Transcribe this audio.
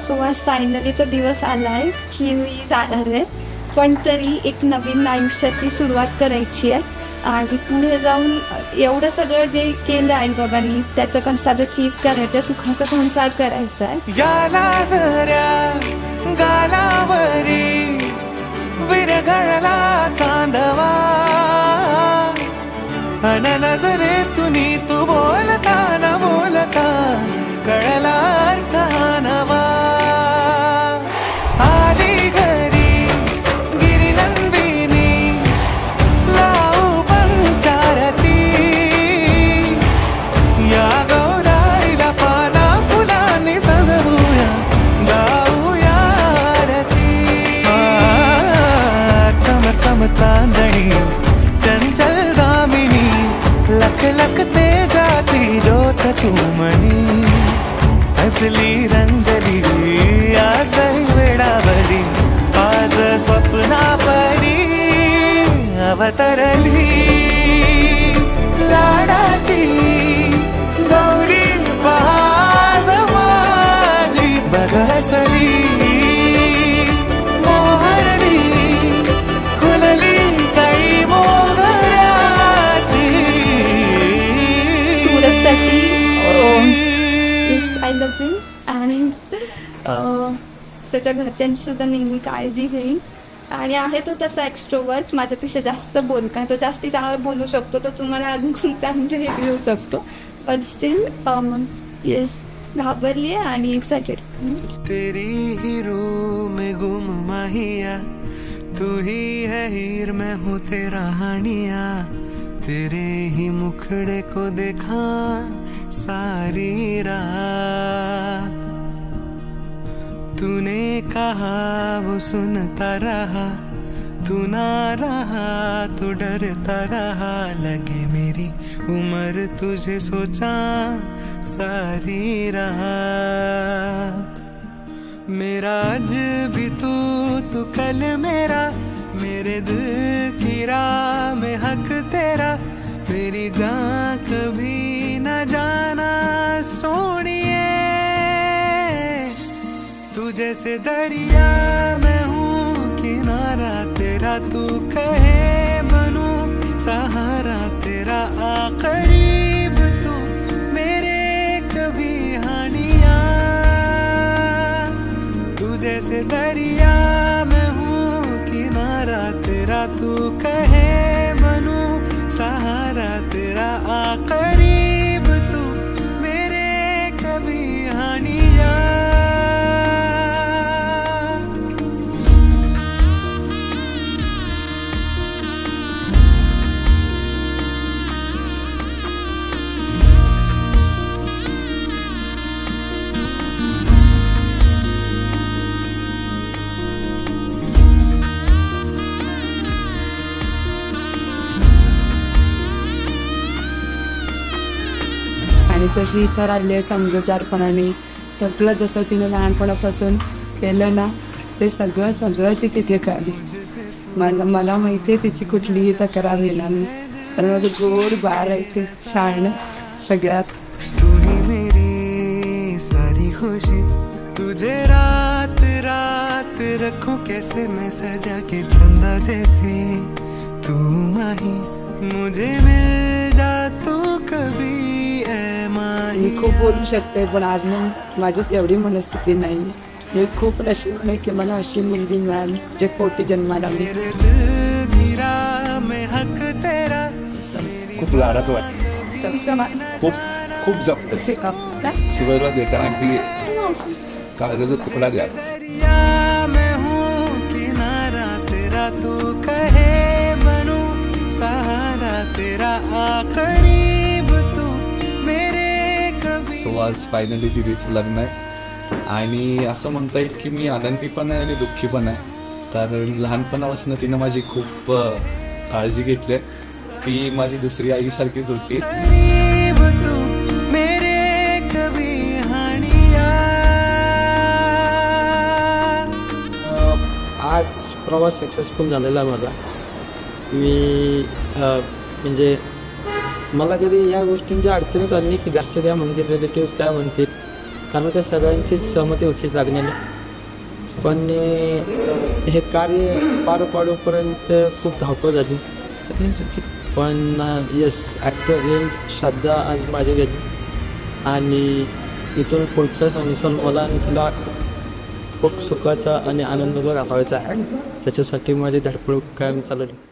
So आज finally तो दिवस आलाय की मी जाणार आहे, पण तरी एक नवीन आयुष्याची सुरुवात करायची आहे आणि पुढे जाऊन एवढं सगळं जे केलं आई बाबांनी त्याचं कष्टाचं चीज करायचं, सुखाचा संसार करायचा आहे. याला जऱ्या गालावरी विरघळला चांदवा, अन नजरेतुनी तू बोलता न बोलता कळला अर्थ नवा. आली घरी गिरिनंदिनी लावू पंचारती, या गौराईला पाना फुलांनी सजवूया गाऊया आरती. चम चम चांदणी चंचल दामिनी, लख लख तेजाची ज्योत तू मणी. सजली रंगली आसई वेडावरी, आज स्वप्ना परी अवतरली. लाडाची गौरी पहाज माझी बगसली, मोहरली खुलली काही मोगऱ्याची. सूरजसाठी आय लव्ह यू आणि त्याच्या घरच्यांची सुद्धा नेहमी काळजी घेईन. आणि आहे तो तसा एक्स्ट्रोवर्ट, माझ्यापेक्षा जास्त बोलका, तो जास्ती चांगला बोलू शकतो, तो तुम्हाला अजून खूप चांगले हे घेऊ शकतो, पण स्टील येस घाबरली आहे आणि एक्सायटेड. तेरी ही रूह में गुम माहिया, तू ही है हीर मैं हूँ तेरा हानिया. तेरे ही मुखड़े को देखा सारी रात, तूने कहा वो सुनता रहा, तू ना रहा तो डरता रहा. लगे मेरी उम्र तुझे सोचा सारी रात. मेरा आज भी तू तू कल मेरा, मेरे दिल की राह में हक तेरा. मेरी जान कभी न जाना सोनिए, तू जैसे दरिया मैं हूँ किनारा तेरा. तू कहे बनूं सहारा तेरा, आ करीब तू मेरे कभी हानिया. तू जैसे दरिया मैं हूँ किनारा तेरा. तू कहे बनूं सहारा तेरा, आ करीब तू मेरे कभी हानिया. आणि कशी इथं राहिली आहे समजूतदारपणाने, सगळं जसं तिने लहानपणापासून केलं ना ते सगळं ती तिथे करते. मला माहिती आहे तिची कुठलीही तक्रार येणार नाही, कारण माझं गोड बाळ आहे ते छान सगळ्यात. तू ही मेरी सारी खुशी, तुझे रात रात रखूं कैसे मैं सजा के चंदा जैसे. तू माही मुझे मिल जा तू कभी. मी खूप बोलू शकते पण आज मग माझ्यात एवढी मनस्थिती नाही. मी खूप नशीब आहे की मला अशी मुलगी मिळाली जे पोटी जन्माला आली. खूप लाडात वाटतं, खूप जपतं. सुरुवातीला देताना अगदी काळजाचा तुकडा द्या. मैं हूँ किनारा तेरा, तू कहे बनूं सहारा. आज फायनली दिदीचं लग्न आहे आणि असं म्हणता येईल की मी आनंदी पण आहे आणि दुःखी पण आहे. कारण लहानपणापासून तिनं माझी खूप काळजी घेतली आहे. ती माझी दुसरी आईसारखीच होती. आज प्रवास सक्सेसफुल झालेला आहे माझा. मी म्हणजे मला कधी या गोष्टींची अडचणच आली नाही की घरचे काय म्हणतील, रिलेटिव्स काय म्हणतील, कारण त्या सगळ्यांचीच सहमती होती लागण्याला. पण हे कार्य पार पाडूपर्यंत खूप धावपळ झाली. पण यस, ॲट द एंड श्रद्धा आज माझ्या गेली आणि इथून पुढचा संसार मला तुला खूप सुखाचा आणि आनंदभर राखायचा आहे. त्याच्यासाठी माझी धडपड कायम चालू आहे.